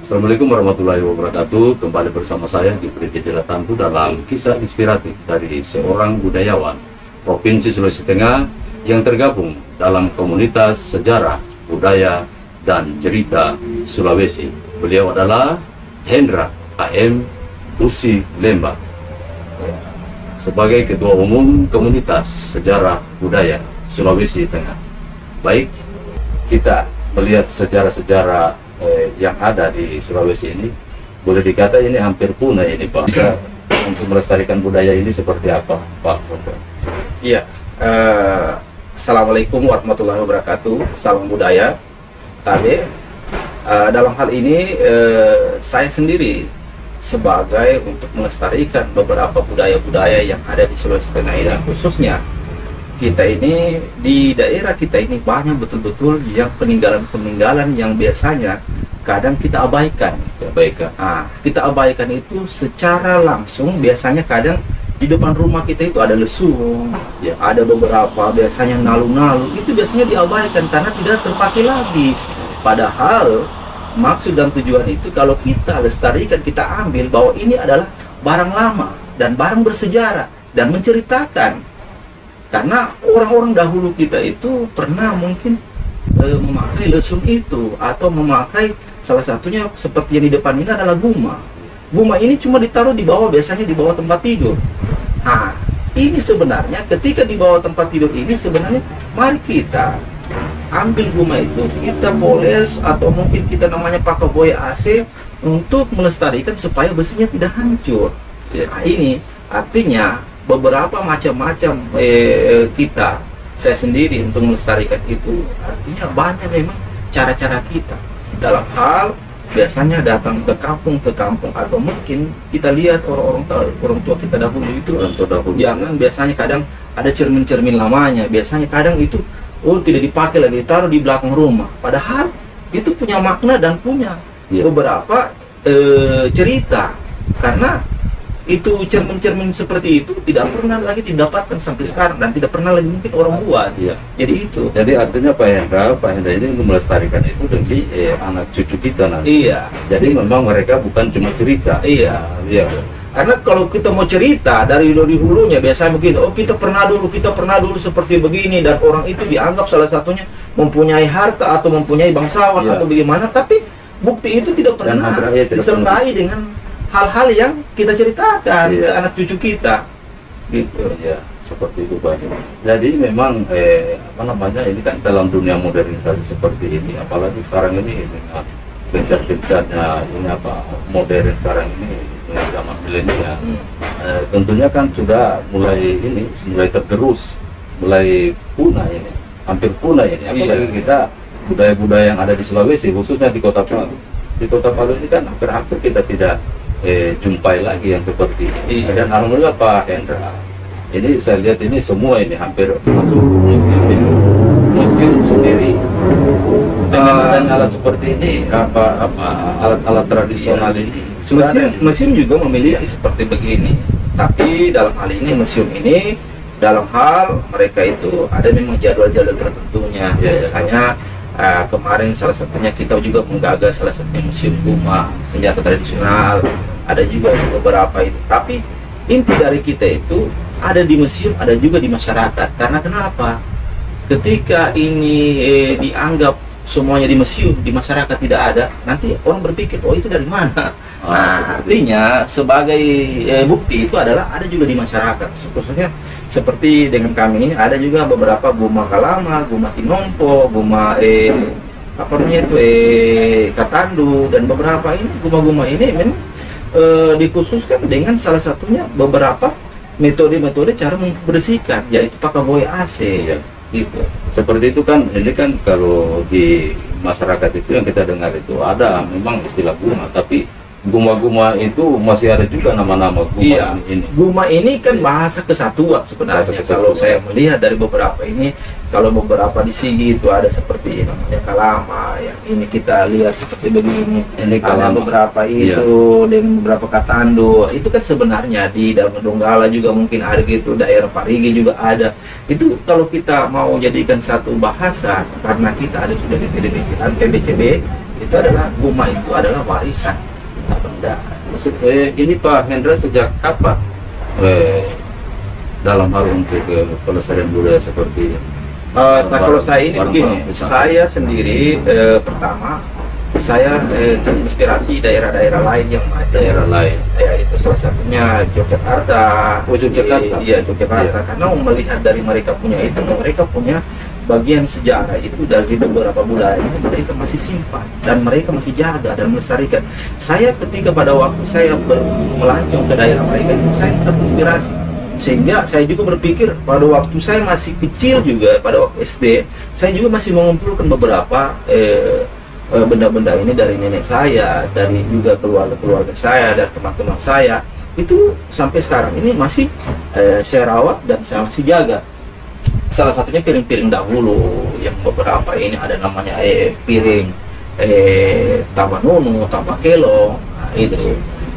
Assalamualaikum warahmatullahi wabarakatuh. Kembali bersama saya Gibri Tantu dalam kisah inspiratif dari seorang budayawan Provinsi Sulawesi Tengah yang tergabung dalam komunitas sejarah, budaya, dan cerita Sulawesi. Beliau adalah Hendra AM Usi Lembah sebagai Ketua Umum Komunitas Sejarah Budaya Sulawesi Tengah. Baik, kita melihat sejarah-sejarah yang ada di Sulawesi ini, boleh dikata ini hampir punah ini Pak. Bisa untuk melestarikan budaya ini seperti apa Pak? Iya, Assalamualaikum warahmatullahi wabarakatuh. Salam budaya. Tapi dalam hal ini saya sendiri sebagai untuk melestarikan beberapa budaya-budaya yang ada di Sulawesi Tengah ini, khususnya kita ini di daerah kita ini banyak betul-betul yang peninggalan-peninggalan yang biasanya kadang kita abaikan. Kita abaikan itu secara langsung. Biasanya kadang di depan rumah kita itu ada lesung, ya, ada beberapa biasanya nalu-nalu, itu biasanya diabaikan karena tidak terpakai lagi. Padahal maksud dan tujuan itu kalau kita lestarikan, kita ambil bahwa ini adalah barang lama dan barang bersejarah dan menceritakan. Karena orang-orang dahulu kita itu pernah mungkin memakai lesung itu, atau memakai salah satunya seperti yang di depan ini adalah guma. Guma ini cuma ditaruh di bawah, biasanya di bawah tempat tidur. Nah, ini sebenarnya ketika di bawah tempat tidur ini sebenarnya mari kita ambil guma itu, kita poles atau mungkin kita namanya pakai boya AC untuk melestarikan supaya besinya tidak hancur. Nah, ini artinya beberapa macam-macam saya sendiri untuk melestarikan itu, artinya banyak memang cara-cara kita dalam hal biasanya datang ke kampung atau mungkin kita lihat orang tua kita dahulu itu jangan biasanya kadang ada cermin-cermin lamanya, biasanya kadang itu tidak dipakai lagi, ditaruh di belakang rumah, padahal itu punya makna dan punya beberapa cerita. Karena itu cermin-cermin seperti itu tidak pernah lagi didapatkan sampai sekarang dan tidak pernah lagi mungkin orang buat. Jadi itu. Jadi artinya Pak Hendra ini melestarikan itu demi anak cucu kita nanti. Jadi memang mereka bukan cuma cerita. Karena kalau kita mau cerita dari hulunya biasanya begini, kita pernah dulu seperti begini, dan orang itu dianggap salah satunya mempunyai harta atau mempunyai bangsawan atau bagaimana, tapi bukti itu tidak pernah disertai dengan hal-hal yang kita ceritakan ke anak cucu kita, gitu. Seperti itu Pak. Jadi memang ini kan dalam dunia modernisasi seperti ini, apalagi sekarang ini dengan gencar-gencarnya modern sekarang ini zaman milenial, tentunya kan sudah mulai tergerus, mulai punah ini, hampir punah ini. Apalagi kita budaya-budaya yang ada di Sulawesi, khususnya di Kota Palu. Di Kota Palu ini kan hampir kita tidak jumpai lagi yang seperti ini. Dan alhamdulillah Pak Hendra, ini saya lihat ini semua ini hampir masuk museum sendiri dengan alat seperti ini, alat tradisional ini. Museum juga memiliki seperti begini, tapi dalam hal ini museum ini dalam hal mereka itu ada memang jadwal-jadwal tertentunya. Biasanya kemarin salah satunya kita juga menggagas salah satunya museum guma senjata tradisional, ada juga beberapa itu. Tapi inti dari kita itu ada di museum, ada juga di masyarakat. Karena kenapa? Ketika ini dianggap semuanya di museum, di masyarakat tidak ada, nanti orang berpikir, itu dari mana? Nah, artinya sebagai bukti itu adalah ada juga di masyarakat. Khususnya seperti dengan kami ini ada juga beberapa guma Kalama, guma Tinompo, guma Katandu, dan beberapa ini guma-guma ini memang dikhususkan dengan salah satunya beberapa metode-metode cara membersihkan, yaitu pakai boya AC. Gitu. Seperti itu kan, ini kan kalau di masyarakat itu yang kita dengar itu ada memang istilah guma, tapi guma-guma itu masih ada juga nama-nama guma ini. Guma ini kan bahasa kesatuan sebenarnya. Kalau saya melihat dari beberapa ini, kalau beberapa di Sigi itu ada seperti namanya Kalama, yang ini kita lihat seperti begini. Ini ada beberapa itu dengan beberapa Katando. Itu kan sebenarnya di dalam Donggala juga mungkin ada gitu, daerah Parigi juga ada. Itu kalau kita mau jadikan satu bahasa, karena kita ada sudah di PBCB, itu adalah Guma itu adalah warisan benda. Ini Pak Hendra sejak kapan dalam hal untuk pelestarian budaya seperti ini? Kalau saya ini begini, pisang. saya sendiri pertama saya terinspirasi daerah-daerah lain yang ada. Daerah lain. Ya, itu salah satunya Yogyakarta. Oh, Yogyakarta. Iya, Yogyakarta. Iya. Karena melihat dari mereka punya itu, mereka punya bagian sejarah itu dari beberapa budaya mereka masih simpan dan mereka masih jaga dan melestarikan. Saya ketika pada waktu saya melancong ke daerah mereka itu saya terinspirasi, sehingga saya juga berpikir pada waktu saya masih kecil juga, pada waktu SD saya juga masih mengumpulkan beberapa benda-benda ini dari nenek saya, dari juga keluarga saya dan teman-teman saya, itu sampai sekarang ini masih saya rawat dan saya masih jaga. Salah satunya piring-piring dahulu yang beberapa ini ada namanya piring Tabanunu, Tabakelo, nah, itu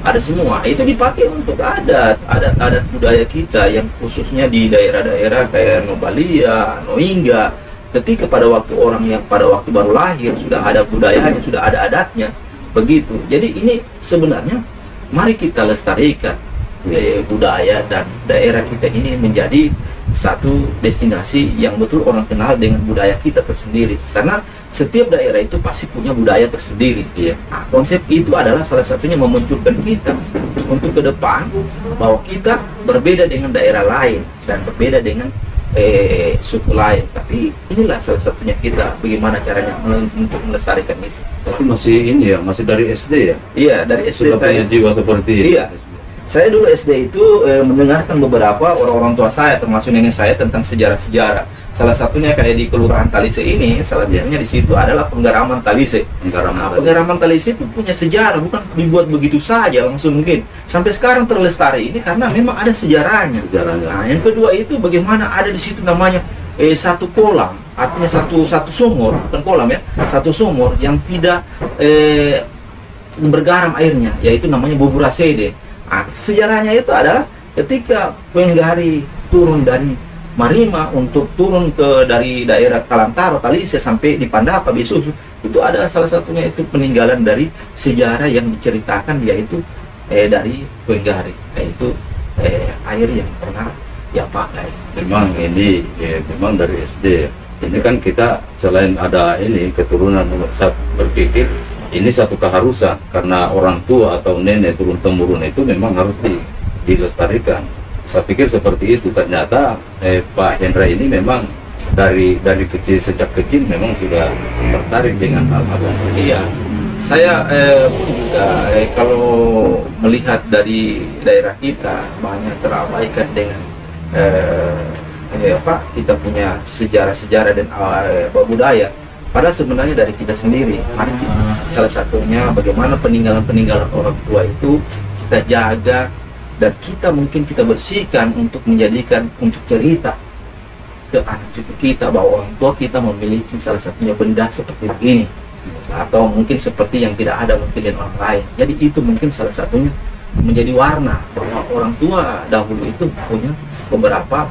ada semua. Itu dipakai untuk adat budaya kita yang khususnya di daerah-daerah kayak Nobalia, Noingga. Ketika pada waktu orang yang pada waktu baru lahir sudah ada budayanya, sudah ada adatnya, begitu. Jadi ini sebenarnya mari kita lestarikan budaya dan daerah kita ini menjadi satu destinasi yang betul orang kenal dengan budaya kita tersendiri. Karena setiap daerah itu pasti punya budaya tersendiri. Iya. Nah, konsep itu adalah salah satunya memunculkan kita untuk ke depan bahwa kita berbeda dengan daerah lain dan berbeda dengan suku lain, tapi inilah salah satunya kita bagaimana caranya untuk melestarikan itu. Tapi masih ini ya, masih dari SD ya? Iya, dari SD Sudah saya. punya jiwa seperti ini. Iya. Saya dulu SD itu mendengarkan beberapa orang tua saya, termasuk nenek saya, tentang sejarah-sejarah. Salah satunya kayak di Kelurahan Talise ini, salah satunya di situ adalah penggaraman Talise. Penggaraman Talise itu punya sejarah, bukan dibuat begitu saja langsung mungkin. Sampai sekarang terlestari ini karena memang ada sejarahnya. Nah, yang kedua itu bagaimana ada di situ namanya satu kolam, artinya satu sumur, bukan kolam ya, satu sumur yang tidak bergaram airnya, yaitu namanya Boburasede. Nah, sejarahnya itu adalah ketika Penggari turun dari Marima untuk turun dari daerah Kalantaro, Talise sampai di Pandapa, Besusu, itu ada salah satunya itu peninggalan dari sejarah yang diceritakan, yaitu dari Penggari, yaitu air yang pernah dia pakai. Memang ini memang dari SD. Ini kan kita selain ada ini keturunan, saya berpikir ini satu keharusan karena orang tua atau nenek turun temurun itu memang harus dilestarikan. Saya pikir seperti itu. Ternyata Pak Hendra ini memang dari kecil, sejak kecil memang sudah tertarik dengan hal-hal. Iya, saya pun juga kalau melihat dari daerah kita banyak terabaikan dengan kita punya sejarah-sejarah dan budaya. Padahal sebenarnya dari kita sendiri. Mari kita, salah satunya bagaimana peninggalan-peninggalan orang tua itu kita jaga dan kita mungkin kita bersihkan untuk menjadikan untuk cerita ke anak cucu kita bahwa orang tua kita memiliki salah satunya benda seperti ini, atau mungkin seperti yang tidak ada mungkin di orang lain. Jadi itu mungkin salah satunya menjadi warna bahwa orang tua dahulu itu punya beberapa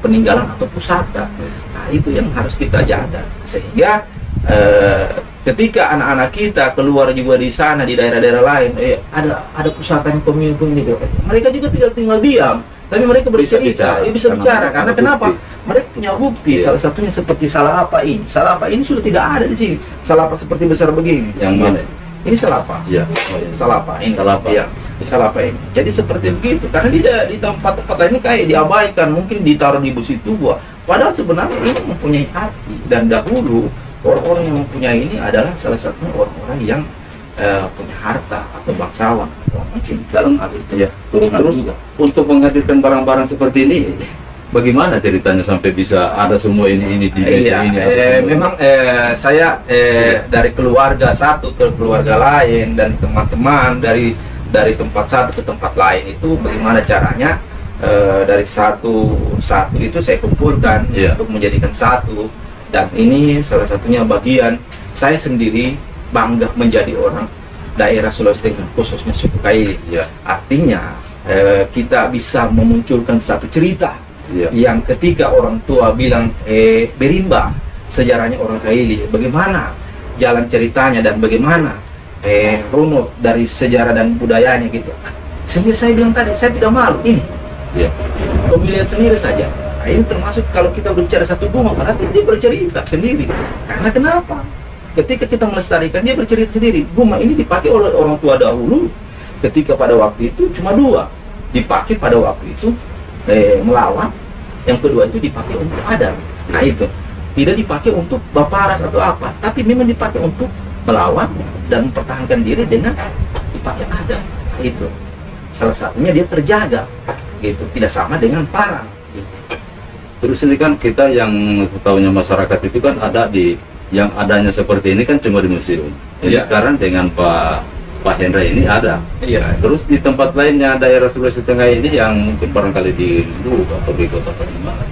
peninggalan atau pusaka. Nah, itu yang harus kita jaga sehingga ketika anak-anak kita keluar juga di sana di daerah-daerah lain, ada pusakanya pemimpin gitu, mereka juga tinggal diam, tapi mereka bercerita, bisa bicara karena kenapa? Mereka punya bukti. Salah satunya seperti Salapa ini sudah tidak ada di sini. Salapa seperti besar begini. Yang mana? Ini Salapa. Ya. Salapa ini. Salapa. Ya, Salapa ini. Jadi seperti begitu. Karena di tempat-tempat ini kayak diabaikan, mungkin ditaruh di bus itu buah. Padahal sebenarnya ini mempunyai arti. Dan dahulu orang-orang yang mempunyai ini adalah salah satunya orang-orang yang punya harta atau bangsawan. Mungkin dalam hal itu. Ya. Terus juga. untuk menghadirkan barang-barang seperti ini, bagaimana ceritanya sampai bisa ada semua ini di meja ini? Memang saya dari keluarga satu ke keluarga lain dan teman-teman dari tempat satu ke tempat lain itu bagaimana caranya dari satu itu saya kumpulkan untuk menjadikan satu. Dan ini salah satunya bagian saya sendiri bangga menjadi orang daerah Sulawesi Tengah, khususnya suku Kaili. Artinya kita bisa memunculkan satu cerita yang ketika orang tua bilang Berimba, sejarahnya orang Kaili, bagaimana jalan ceritanya dan bagaimana runut dari sejarah dan budayanya gitu. Sehingga saya bilang tadi, saya tidak malu ini. Ya. Pemilihan sendiri saja. Nah, ini termasuk kalau kita berbicara satu bunga, berarti dia bercerita sendiri. Karena kenapa? Ketika kita melestarikan, dia bercerita sendiri. Bunga ini dipakai oleh orang tua dahulu. Ketika pada waktu itu cuma dua dipakai pada waktu itu melawan. Yang kedua itu dipakai untuk adab. Nah itu tidak dipakai untuk baparas atau apa, tapi memang dipakai untuk melawan dan mempertahankan diri dengan dipakai adab. Nah, itu salah satunya dia terjaga gitu, tidak sama dengan parang gitu. Terus ini kan kita yang tahunya masyarakat itu kan ada di yang adanya seperti ini kan cuma di museum. Jadi sekarang dengan Pak Hendra ini ada. Iya. Terus di tempat lainnya daerah Sulawesi Tengah ini yang mungkin barangkali di Luwu atau di kota Palembang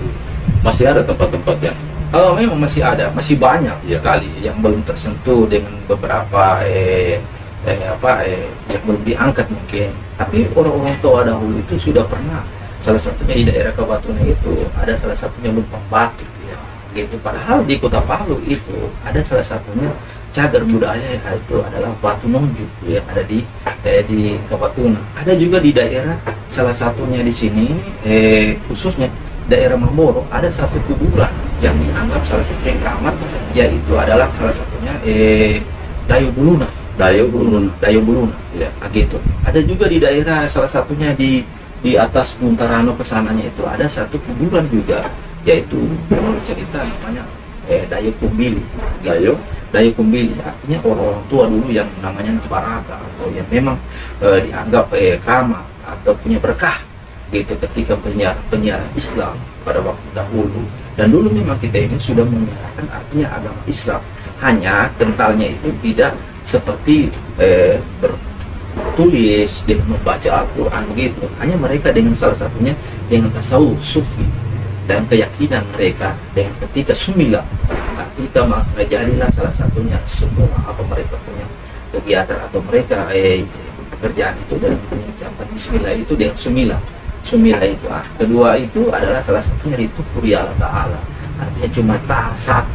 masih ada tempat-tempat yang Memang masih ada, masih banyak sekali yang belum tersentuh dengan beberapa yang belum diangkat mungkin. Tapi orang-orang tua dahulu itu sudah pernah, salah satunya di daerah Kabatuna itu ada salah satunya lumpang batu ya, gitu. Padahal di Kota Palu itu ada salah satunya cagar budaya itu adalah batu nonjuk yang ada di Kabatuna. Ada juga di daerah salah satunya di sini khususnya daerah Mamboro ada satu kuburan yang dianggap salah satu yang keramat, yaitu adalah salah satunya Dayo Buluna. Ya, gitu. Ada juga di daerah salah satunya di atas Muntarano kesananya itu ada satu kuburan juga, yaitu menurut cerita namanya Dayo Kumbili. Dayo Kumbili artinya orang-orang tua dulu yang namanya Baraka atau yang memang dianggap keramat atau punya berkah gitu ketika penyiaran Islam pada waktu dahulu. Dan dulu memang kita ini sudah menyiarkan artinya agama Islam, hanya kentalnya itu tidak seperti bertulis dengan membaca Al-Quran gitu. Hanya mereka dengan salah satunya dengan tasawuf sufi dan keyakinan mereka dengan ketika sumila, ketika jadilah salah satunya semua apa mereka punya kegiatan atau mereka pekerjaan itu dan mengucapkan Bismillah itu dengan sumila itu. Kedua itu adalah salah satunya itu Kuriya Ta'ala, artinya cuma satu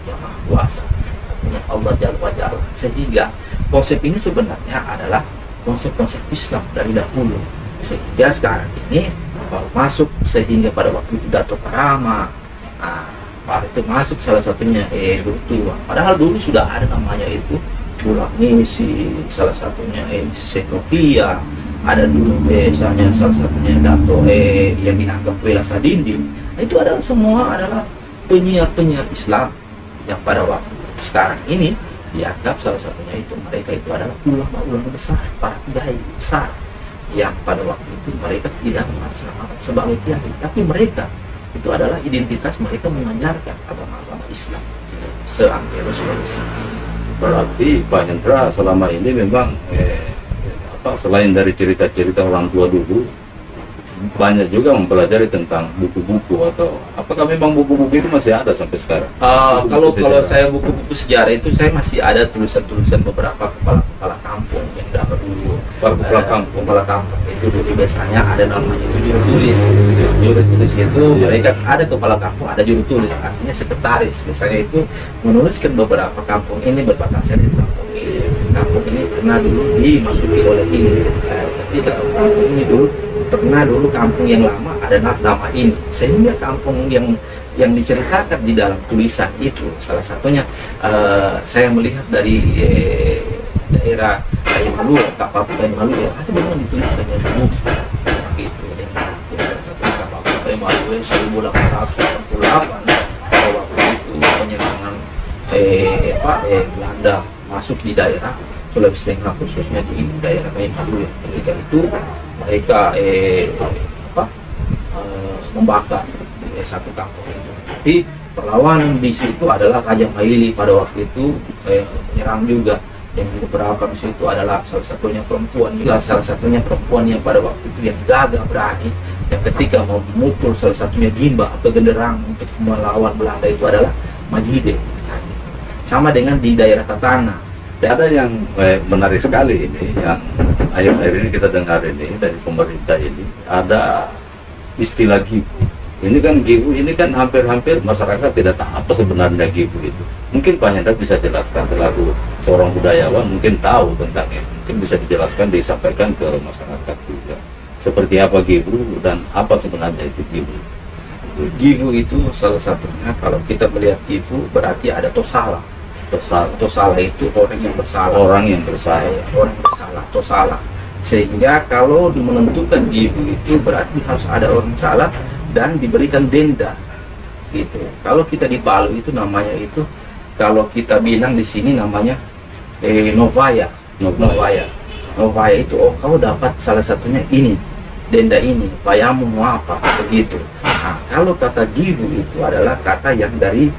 yang Maha Kuasa, artinya Allah Jalla Jalla. Sehingga konsep ini sebenarnya adalah konsep-konsep Islam dari dahulu, sehingga sekarang ini baru masuk, sehingga pada waktu itu Dato Parama baru itu masuk salah satunya Tua. Padahal dulu sudah ada namanya itu Bulan Misi, salah satunya Sekopia, ada dulu misalnya salah satunya Dato yang dianggap Wela Sadindi. Itu adalah semua adalah penyiar-penyiar Islam yang pada waktu sekarang ini dianggap salah satunya itu mereka itu adalah ulama-ulama besar, para kiai besar yang pada waktu itu mereka tidak mengatasnamakan sebagai kiai, tapi mereka itu adalah identitas mereka mengajarkan agama-agama Islam seantero Sulawesi. berarti Pak Hendra selama ini memang selain dari cerita-cerita orang tua dulu, banyak juga mempelajari tentang buku-buku, atau apakah memang buku-buku itu masih ada sampai sekarang? Kalau saya buku-buku sejarah itu saya masih ada tulisan-tulisan beberapa kepala kampung yang dapat dulu. Kepala kampung itu dulu biasanya ada namanya itu juru tulis. Juru tulis itu mereka ada kepala kampung, ada juru tulis, artinya sekretaris. Biasanya itu menuliskan beberapa kampung ini berbatasan di kampung ini. Kampung ini pernah dulu dimasuki oleh ini. Ketika kampung ini dulu pernah kampung yang lama ada nama ini, sehingga kampung yang diceritakan di dalam tulisan itu salah satunya saya melihat dari daerah Malu, kapal Malu ya, ada memang dituliskan yang dulu gitu. Salah satu kapal Malu 1888 pada waktu itu penyerangan Belanda masuk di daerah Sulawesi Tengah, khususnya di daerah Malu ya. Ketika itu mereka membakar satu kampung itu. Tapi perlawanan di situ adalah Raja Maili pada waktu itu menyerang juga, yang beberapa di situ adalah salah satunya perempuan yang pada waktu itu yang gagah berani, yang ketika mau memukul salah satunya Gimba atau genderang untuk melawan Belanda itu adalah Majide. Sama dengan di daerah Tatana. Ada yang menarik sekali ini, yang akhir-akhir ini kita dengar ini dari pemerintah ini, ada istilah gibu. Ini kan gibu, ini kan hampir-hampir masyarakat tidak tahu apa sebenarnya gibu itu. Mungkin Pak Hendra bisa jelaskan selaku seorang budayawan, mungkin tahu tentang itu, mungkin bisa dijelaskan, disampaikan ke masyarakat juga. Seperti apa Givu dan apa sebenarnya itu Givu? Givu itu salah satunya, kalau kita melihat Givu berarti ada tosala. Tosala itu orang yang bersalah. Orang yang bersalah. Orang yang bersalah, tosala. Sehingga kalau menentukan Givu itu berarti harus ada orang salah dan diberikan denda. Gitu. Kalau kita di Palu itu namanya itu, kalau kita bilang di sini namanya novaya. Novaya itu, oh kau dapat salah satunya ini, denda ini, bayamu mau apa, begitu. Nah, kalau kata Givu itu adalah kata yang dari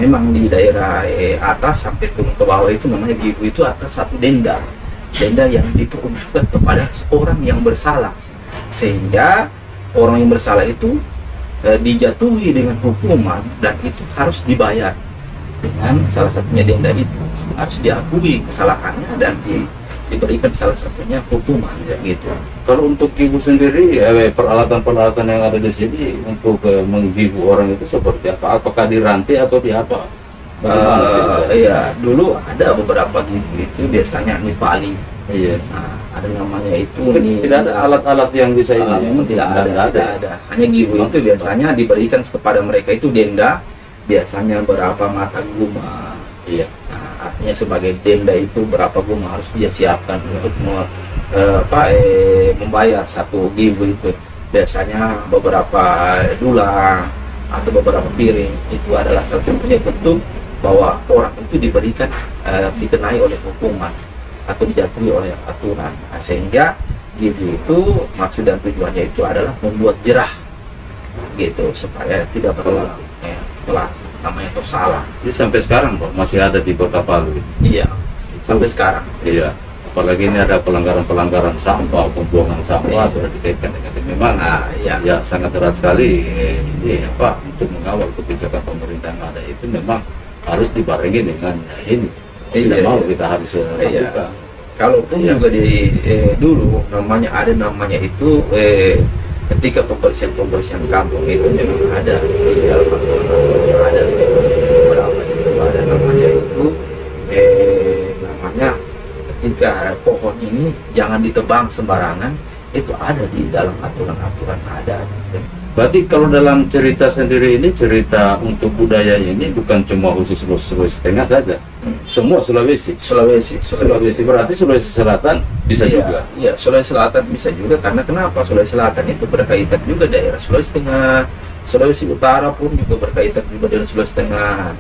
memang di daerah atas sampai turun ke bawah itu namanya Givu itu atas satu denda yang diperuntukkan kepada seorang yang bersalah, sehingga orang yang bersalah itu dijatuhi dengan hukuman dan itu harus dibayar dengan salah satunya denda itu, harus diakui kesalahannya dan diberikan salah satunya hukuman, ya gitu. Kalau untuk Givu sendiri, peralatan-peralatan yang ada di sini untuk menggivu orang itu seperti apa? Apakah dirantai atau di apa? Iya, dulu ada beberapa Givu itu biasanya nipali. Iya. Nah, ada namanya itu. Tidak ada alat-alat yang bisa ini. Tidak ada. Hanya Givu itu biasanya diberikan kepada mereka itu denda, biasanya berapa mata guma. Iya. Nah, artinya sebagai denda itu berapa guma harus dia siapkan untuk membayar satu Givu itu. Biasanya beberapa dulang atau beberapa piring, itu adalah salah satunya bentuk bahwa orang itu diberikan dikenai oleh hukuman atau dijatuhi oleh aturan. Nah, sehingga Givu itu maksud dan tujuannya itu adalah membuat jerah gitu supaya tidak berulang pelaku namanya itu salah. Jadi sampai sekarang Pak masih ada di Kota Palu. Iya, sampai sekarang. Iya. Apalagi ini ada pelanggaran-pelanggaran sampah, pembuangan sampah sudah dikaitkan dengan ini. Memang ya sangat erat sekali ini apa untuk mengawal kebijakan pemerintah yang ada itu memang harus dibarengi dengan ini. Tidak mau kita harus lakukan. Kalaupun juga di dulu ada namanya itu ketika pembersihan kampung itu memang ada di dalam aturan, ada beberapa itu ada namanya itu namanya ketika pohon ini jangan ditebang sembarangan, itu ada di dalam aturan-aturan ada. Berarti kalau dalam cerita sendiri ini, cerita untuk budaya ini bukan cuma khusus Sulawesi Tengah saja, semua Sulawesi berarti Sulawesi Selatan bisa juga. Iya, Sulawesi Selatan bisa juga, karena kenapa? Sulawesi Selatan itu berkaitan juga daerah Sulawesi Tengah, Sulawesi Utara pun juga berkaitan juga dengan Sulawesi Tengah.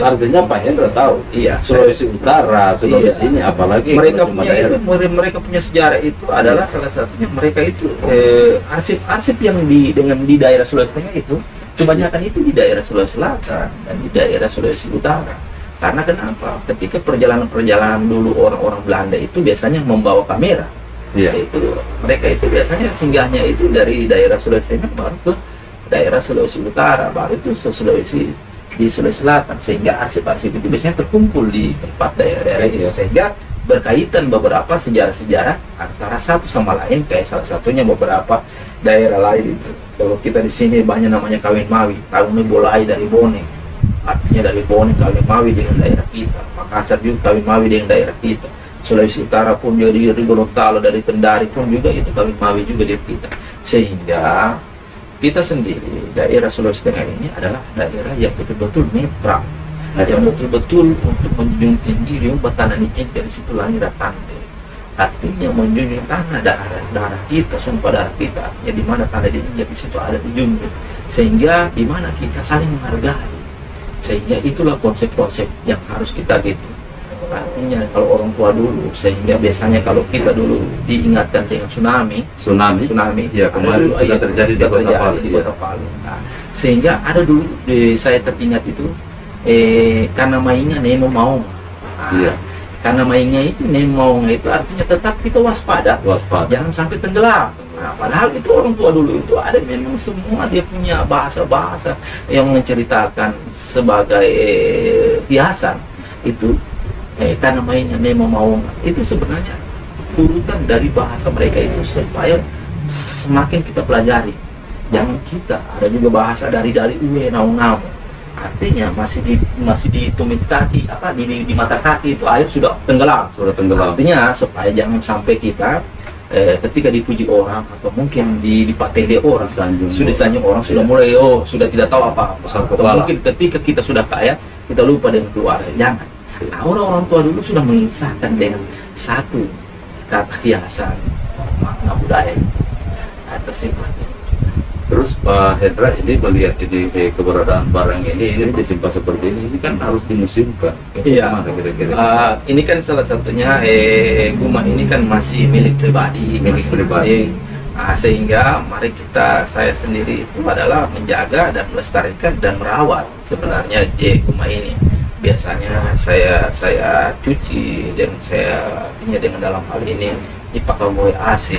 Artinya Pak Hendra tahu, iya, Sulawesi Utara, Sulawesi ini, apalagi mereka punya sejarah itu adalah salah satunya mereka itu arsip-arsip yang di daerah Sulawesi Tengah itu kebanyakan itu di daerah Sulawesi Selatan dan di daerah Sulawesi Utara. Karena kenapa? Ketika perjalanan dulu orang-orang Belanda itu biasanya membawa kamera. Iya. Itu mereka itu biasanya singgahnya itu dari daerah Sulawesi Tengah baru ke daerah Sulawesi Utara, baru itu di Sulawesi Selatan, sehingga arsip-arsip itu biasanya terkumpul di tempat daerah-daerah itu, sehingga berkaitan beberapa sejarah-sejarah antara satu sama lain, kayak salah satunya beberapa daerah lain itu. Kalau kita di sini banyak namanya kawin mawi bolai dari Bone, artinya dari Bone kawin mawi dengan daerah kita. Makassar juga kawin mawi dengan daerah kita. Sulawesi Utara pun juga dari Gorontalo, dari Kendari pun juga itu kawin mawi juga di kita. Sehingga kita sendiri daerah Sulawesi Tengah ini adalah daerah yang betul-betul netral, yang betul-betul untuk menjunjung tinggi riuh tanah ini dari situ lahir tanda. Artinya menjunjung tanah darah kita, sumpah darah kita, ya di mana tanda diinjak di situ ada dijunjung, sehingga di mana kita saling menghargai. Sehingga itulah konsep-konsep yang harus kita gitu. Artinya kalau orang tua dulu, sehingga biasanya kalau kita dulu diingatkan dengan tsunami ya kemarin sudah terjadi di Kota Palu. Nah, sehingga ada dulu saya teringat itu karena mainnya Nemo mau. Iya. Karena mainnya itu Nemo mau itu artinya tetap kita waspada, jangan sampai tenggelam. Nah, padahal itu orang tua dulu itu ada memang semua dia punya bahasa-bahasa yang menceritakan sebagai hiasan itu. Karena mainnya Nemo mau itu sebenarnya urutan dari bahasa mereka itu supaya semakin kita pelajari. Jangan kita ada juga bahasa dari uwe nau artinya masih di tumit kaki, apa di mata kaki itu air sudah tenggelam. Sudah tenggelam. Artinya supaya jangan sampai kita ketika dipuji orang atau mungkin dipateli orang, sudah disanjung orang, sudah mulai sudah tidak tahu apa-apa. Atau mungkin ketika kita sudah kaya, kita lupa dengan keluarga. Jangan. Nah, orang tua dulu sudah mengisahkan dengan satu kata hiasan makna budaya tersimpan. Terus Pak Hendra ini melihat ini keberadaan barang ini disimpan seperti ini kan harus dimuseumkan. Iya. Kira-kira? Ini kan salah satunya Guma ini kan masih milik pribadi, sehingga mari saya sendiri itu adalah menjaga dan melestarikan dan merawat sebenarnya Guma ini. Biasanya saya cuci dan saya dengan dalam hal ini dipakai AC,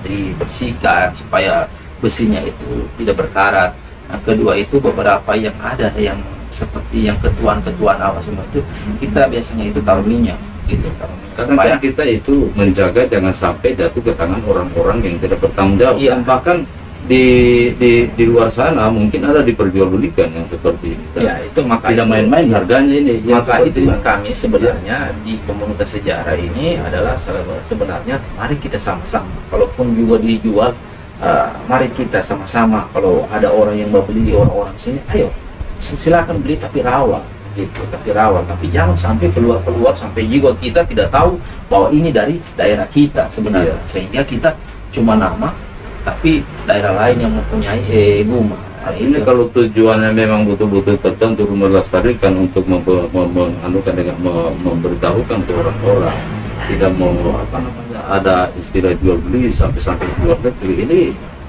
dibersihkan supaya besinya itu tidak berkarat. Nah, kedua itu beberapa yang ada yang seperti yang ketuan awas semua itu kita biasanya itu taruh minyak gitu, supaya kita itu menjaga jangan sampai jatuh ke tangan orang-orang yang tidak bertanggung jawab. Iya. Dan bahkan di luar sana mungkin ada diperjualbelikan yang seperti ini. Ya, itu maka tidak main-main harganya ini. Maka itu kami sebenarnya di komunitas sejarah ini adalah sebenarnya mari kita sama-sama, kalaupun juga dijual, mari kita sama-sama, kalau ada orang yang mau beli, orang-orang sini, ayo silakan beli tapi rawat gitu, tapi jangan sampai keluar sampai juga kita tidak tahu bahwa ini dari daerah kita sebenarnya. Sehingga kita cuma nama tapi daerah lain yang mempunyai Guma. Nah, ini kalau tujuannya memang betul-betul tertentu melestarikan untuk memberitahukan ke orang-orang, tidak mau ada istilah jual beli sampai luar negeri. Ini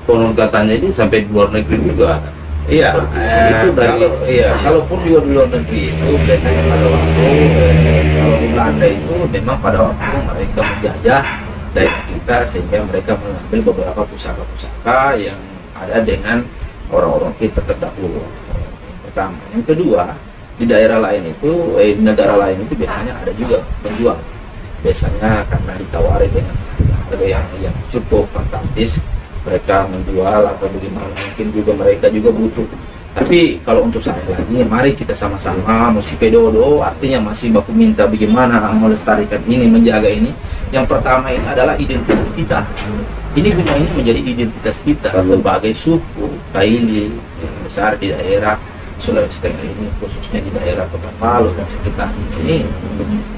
konon katanya ini sampai luar negeri juga. Iya, itu kalaupun di luar negeri itu biasanya pada waktu kalau di Belanda itu memang pada waktu mereka menjajah daerah kita, sehingga mereka mengambil beberapa pusaka-pusaka yang ada dengan orang-orang kita terdahulu. Yang pertama, yang kedua, di daerah lain itu, di negara lain itu biasanya ada juga penjual. Biasanya karena ditawari dengan harga yang cukup fantastis, mereka menjual atau bagaimana, mungkin juga mereka juga butuh. Tapi kalau untuk saya lagi, mari kita sama-sama musik pedodo, artinya masih baku minta bagaimana melestarikan ini, menjaga ini. Yang pertama ini adalah identitas kita. Ini Guma ini menjadi identitas kita sebagai suku Kaili yang besar di daerah Sulawesi Tengah ini, khususnya di daerah Kota Palu dan sekitar ini.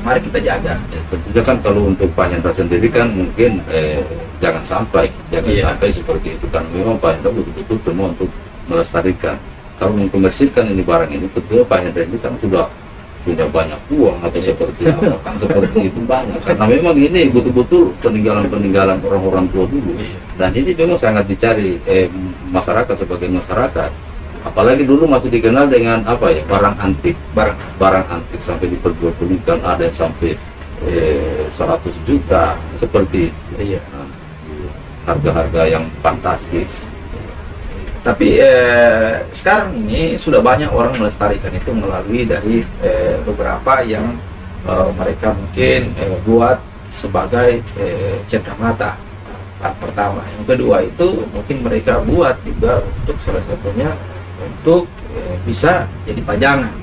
Mari kita jaga. Tentunya kan kalau untuk Pak Hendra sendiri kan mungkin jangan sampai seperti itu, kan memang Pak Hendra betul-betul semua untuk melestarikan. Kalau mengkomersilkan ini barang ini, tentunya Pak Hendra ini kan sudah punya banyak uang atau seperti apa, kan seperti itu banyak. Karena memang ini betul-betul peninggalan orang-orang tua dulu, dan ini memang sangat dicari masyarakat sebagai masyarakat. Apalagi dulu masih dikenal dengan apa ya, barang antik sampai diperjualbelikan, ada yang sampai 100 juta seperti itu. Harga-harga yang fantastis. Tapi sekarang ini sudah banyak orang melestarikan itu melalui dari beberapa yang mereka mungkin buat sebagai cenderamata. Pertama, yang kedua itu mungkin mereka buat juga untuk salah satunya untuk bisa jadi pajangan.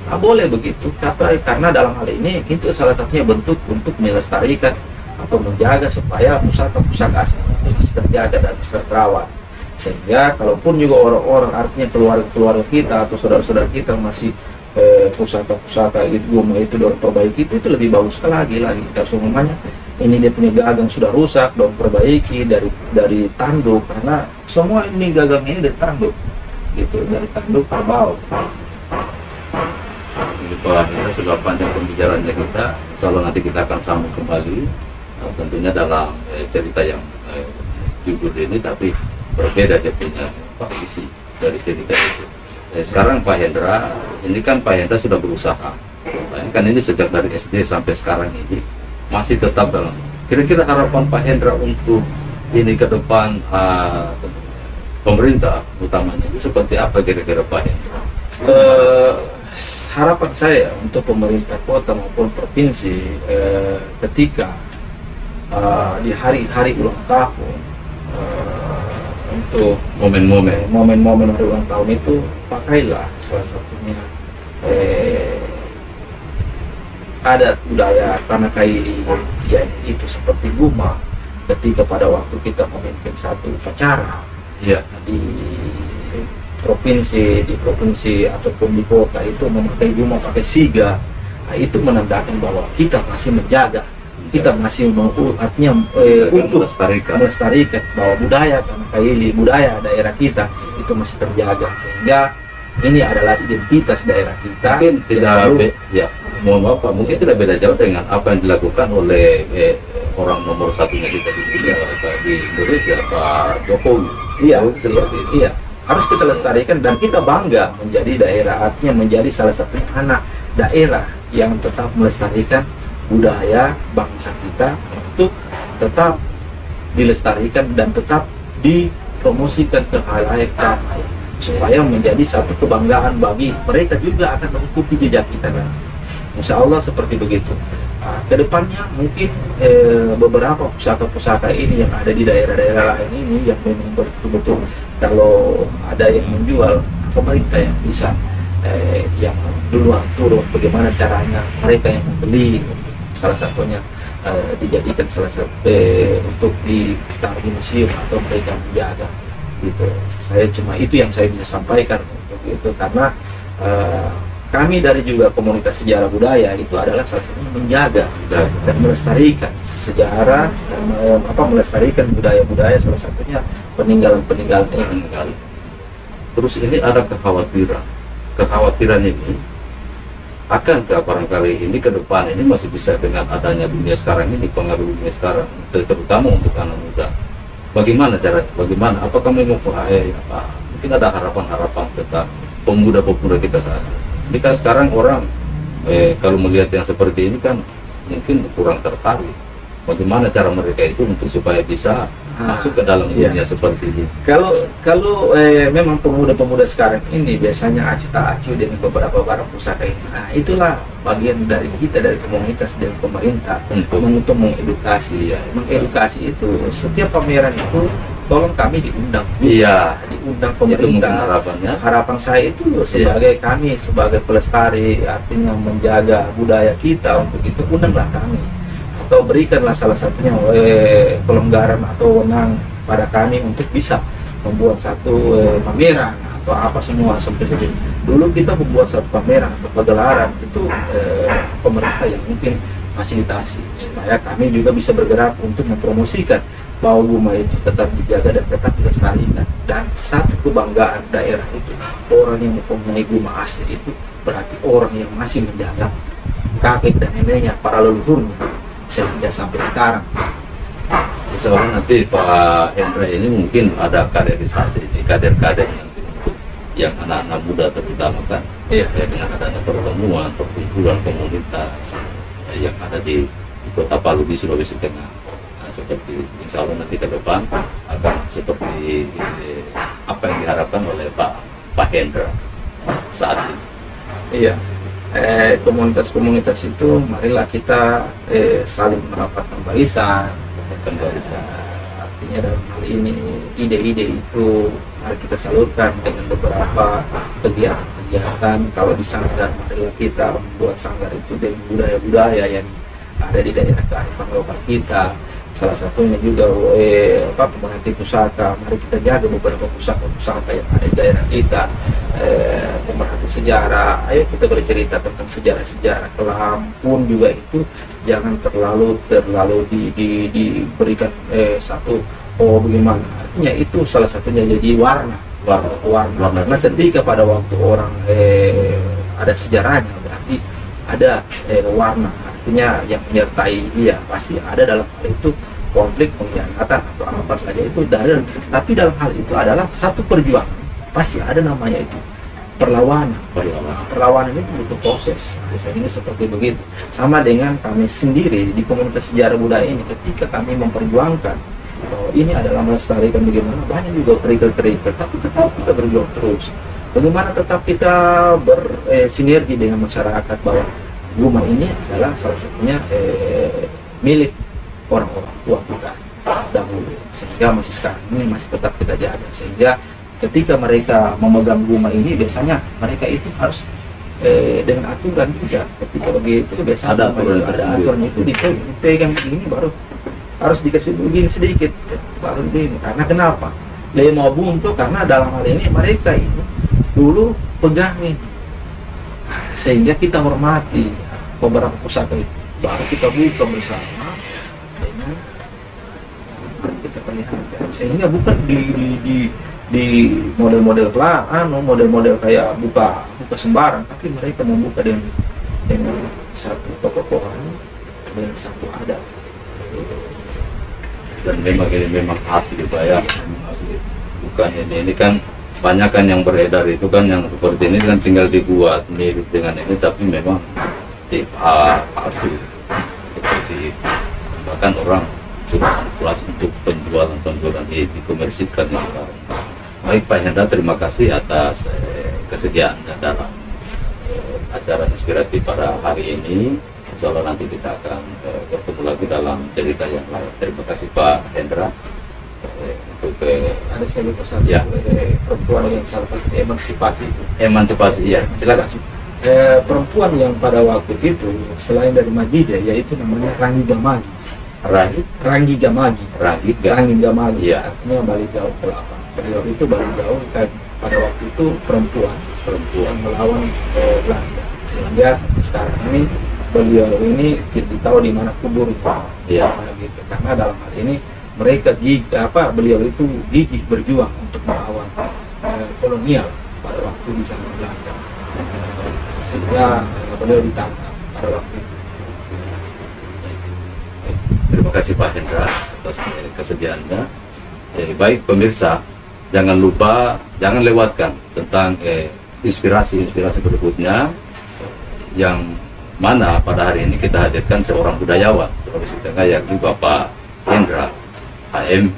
Nah, boleh begitu, tapi karena dalam hal ini itu salah satunya bentuk untuk melestarikan atau menjaga supaya pusaka-pusaka asli itu bisa terjaga dan bisa terawat. Sehingga kalaupun juga orang-orang, artinya keluarga kita atau saudara-saudara kita masih pusaka-pusaka itu Guma itu dalam perbaiki itu lebih bagus lagi. Kita semuanya ini dia punya gagang sudah rusak, dong perbaiki dari tanduk, karena semua ini gagang ini dari tanduk gitu, dari tanduk kerbau. Pak, kita sudah panjang pembicaraannya kita, insya Allah nanti kita akan sambung kembali, tentunya dalam cerita yang judul ini, tapi berbeda dia punya isi dari cerita itu. Sekarang Pak Hendra, ini kan Pak Hendra sudah berusaha, bayangkan ini sejak dari SD sampai sekarang ini masih tetap dalam. Kira-kira harapan Pak Hendra untuk ini ke depan, pemerintah utamanya itu seperti apa kira-kira Pak Hendra? Harapan saya untuk pemerintah kota maupun provinsi ketika di hari-hari ulang tahun untuk momen-momen hari ulang tahun itu pakailah salah satunya adat budaya tanah Kaili, ya itu seperti guma ketika pada waktu kita memimpin satu upacara ya di provinsi ataupun di kota itu memakai guma, pakai siga. Nah, itu menandakan bahwa kita masih menjaga, kita masih mau artinya untuk melestarikan bahwa budaya tanah Kaili, budaya daerah kita itu masih terjaga, sehingga ini adalah identitas daerah kita. Mungkin mohon maaf Pak, mungkin tidak beda jauh dengan apa yang dilakukan oleh orang nomor satunya kita di dunia, di Indonesia, Pak Jokowi. Iya, seperti itu. Iya, harus kita lestarikan dan kita bangga menjadi daerah, artinya menjadi salah satu anak daerah yang tetap melestarikan budaya bangsa kita untuk tetap dilestarikan dan tetap dipromosikan ke halayak ramai, supaya menjadi satu kebanggaan bagi mereka juga akan mengikuti jejak kita kan. Insya Allah seperti begitu. Nah, kedepannya mungkin beberapa pusaka-pusaka ini yang ada di daerah-daerah lain ini yang memang betul-betul kalau ada yang menjual, pemerintah yang bisa yang duluan turun bagaimana caranya mereka yang membeli, salah satunya dijadikan salah satu untuk ditaruh di museum atau mereka menjaga gitu. Saya cuma itu yang saya bisa sampaikan untuk itu, karena kami dari juga komunitas sejarah budaya itu adalah salah satunya menjaga dan melestarikan sejarah dan melestarikan budaya-budaya, salah satunya peninggalan-peninggalan ini. Terus ini ada kekhawatiran ini akankah barangkali ini ke depan ini masih bisa dengan adanya dunia sekarang ini, pengaruh dunia sekarang terutama untuk anak muda, bagaimana apakah memang mungkin ada harapan tentang pemuda-pemuda kita saat ini kan sekarang orang kalau melihat yang seperti ini kan mungkin kurang tertarik, bagaimana cara mereka itu untuk supaya bisa masuk ke dalam dunia seperti ini. Kalau memang pemuda-pemuda sekarang ini biasanya acuh tak acuh dengan beberapa barang pusaka ini. Nah, itulah bagian dari kita, dari komunitas dan pemerintah untuk mengedukasi. Mengedukasi itu setiap pameran itu tolong kami diundang. Iya, diundang pemerintah. Harapan saya itu sebagai kami sebagai pelestari, artinya menjaga budaya kita, untuk itu undanglah kami. Atau berikanlah salah satunya pelonggaran atau wewenang pada kami untuk bisa membuat satu pameran atau apa semua seperti itu. Dulu kita membuat satu pameran atau pagelaran itu pemerintah yang mungkin fasilitasi supaya kami juga bisa bergerak untuk mempromosikan bahwa guma itu tetap dijaga dan tetap dilestarikan. Dan satu kebanggaan daerah itu, orang yang mempunyai guma asli itu berarti orang yang masih menjaga kakek dan neneknya, para leluhurnya, sehingga sampai sekarang. Insya Allah nanti Pak Hendra ini mungkin ada kaderisasi ini, kader-kader yang anak-anak muda terutama kan, dengan adanya pertemuan, perkumpulan komunitas yang ada di Kota Palu di Sulawesi Tengah. Nah, seperti insya Allah nanti ke depan akan seperti apa yang diharapkan oleh Pak Hendra saat ini. Iya. Komunitas-komunitas itu marilah kita saling merapatkan barisan. Artinya dalam hal ini ide-ide itu mari kita salurkan dengan beberapa kegiatan. Kalau di sanggar, marilah kita membuat sanggar itu dengan budaya-budaya yang ada di daerah kearifan lokal kita. Salah satunya juga pemerhati pusaka, mari kita jaga beberapa pusaka-pusaka yang ada di daerah kita. Pemerhati sejarah, ayo kita bercerita tentang sejarah-sejarah kelam pun juga itu jangan terlalu diberikan satu bagaimana, artinya itu salah satunya jadi warna. Karena ketika pada waktu orang ada sejarahnya berarti ada warna, artinya yang menyertai dia pasti ada dalam hal itu konflik, pengkhianatan atau apa saja itu tapi dalam hal itu adalah satu perjuangan, pasti ada namanya itu perlawanan itu butuh proses. Biasanya seperti begitu, sama dengan kami sendiri di komunitas sejarah budaya ini, ketika kami memperjuangkan bahwa ini adalah melestarikan bagaimana, banyak juga kerikil-kerikil, tapi tetap kita berjuang terus. Bagaimana tetap kita bersinergi dengan masyarakat bahwa guma ini adalah salah satunya milik orang-orang tua kita. dahulu, sehingga masih sekarang ini masih tetap kita jaga. Sehingga ketika mereka memegang bunga ini, biasanya mereka itu harus dengan aturan juga. Ketika begitu biasanya Ada aturan ada aturan itu, dipegang begini, baru harus dikasih begini sedikit, baru begini. Karena kenapa dia mau buntu? Karena dalam hal ini mereka ini dulu pegangin, sehingga kita hormati beberapa pusaka itu, baru kita buka bersama dengan kita perlihatkan. Sehingga bukan di model-model model-model kayak buka sembarang, tapi mereka membuka dengan satu tokoh-tokohan, dengan satu adat. Dan memang ini memang asli Pak ya, memang asli. Bukan ini kan banyak kan yang beredar itu kan yang seperti ini kan tinggal dibuat mirip dengan ini, tapi memang palsu seperti itu. Bahkan orang cuma manipulasi untuk penjualan dikomersilkan ini. Baik Pak Hendra, terima kasih atas kesediaan dalam acara inspiratif pada hari ini. Insya Allah nanti kita akan bertemu lagi dalam cerita yang lain. Terima kasih Pak Hendra. Untuk Ada saya lupa satu, ya, perempuan yang salah satu emansipasi itu. emansipasi, ya silakan. Perempuan yang pada waktu itu selain dari Majida, yaitu namanya Rangi Gamagi. Rangi Gamagi. Rangi Gamagi. Ya. Artinya balik jauh ke lapang. Beliau itu balik jauh dan pada waktu itu perempuan yang melawan Belanda. Sehingga sampai sekarang ini beliau ini tidak tahu di mana kubur itu. Ya. Gitu. Karena dalam hal ini mereka beliau itu gigih berjuang untuk melawan kolonial pada waktu di zaman Belanda. Sehingga beliau ditangkap pada waktu itu. Terima kasih Pak Hendra atas kesediaannya. Baik pemirsa, jangan lupa, jangan lewatkan tentang inspirasi berikutnya, yang mana pada hari ini kita hadirkan seorang budayawan Sulawesi Tengah, yakni Bapak Hendra HM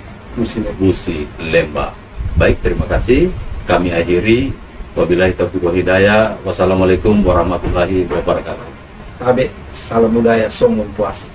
Busi Lemba. Baik, terima kasih. Kami akhiri. Wabillahi taufiq wal hidayah. Wassalamualaikum warahmatullahi wabarakatuh. Tabe, salam budaya, songong puasi.